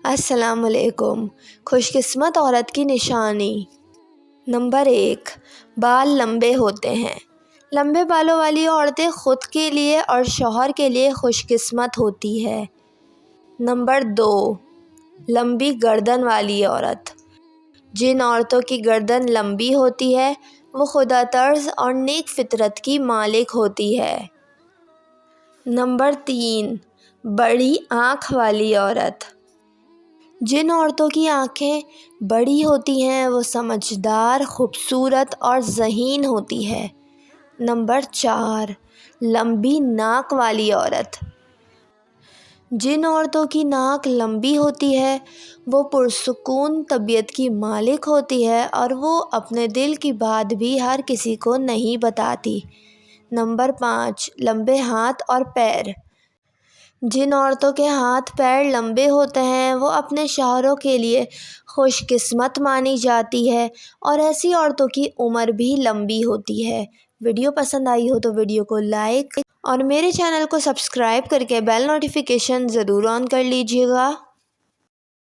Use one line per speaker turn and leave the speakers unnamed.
السلام علیکم۔ خوش قسمت عورت کی نشانی۔ نمبر 1، بال لمبے ہوتے ہیں۔ لمبے بالوں والی عورتیں خود کے لیے اور شوہر کے لیے خوش قسمت ہوتی ہے۔ نمبر 2، لمبی گردن والی عورت۔ جن عورتوں کی گردن لمبی ہوتی ہے وہ خدا طرز اور نیک فطرت کی مالک ہوتی ہے۔ نمبر 3، بڑی آنکھ والی عورت۔ جن عورتوں کی آنکھیں بڑی ہوتی ہیں وہ سمجھدار، خوبصورت اور ذہین ہوتی ہے۔ نمبر 4، لمبی ناک والی عورت۔ جن عورتوں کی ناک لمبی ہوتی ہے وہ پرسکون طبیعت کی مالک ہوتی ہے اور وہ اپنے دل کی بات بھی ہر کسی کو نہیں بتاتی۔ نمبر 5، لمبے ہاتھ اور پیر۔ جن عورتوں کے ہاتھ پیر لمبے ہوتے ہیں وہ اپنے شوہروں کے لیے خوش قسمت مانی جاتی ہے اور ایسی عورتوں کی عمر بھی لمبی ہوتی ہے۔ ویڈیو پسند آئی ہو تو ویڈیو کو لائک اور میرے چینل کو سبسکرائب کر کے بیل نوٹیفیکیشن ضرور آن کر لیجیے گا۔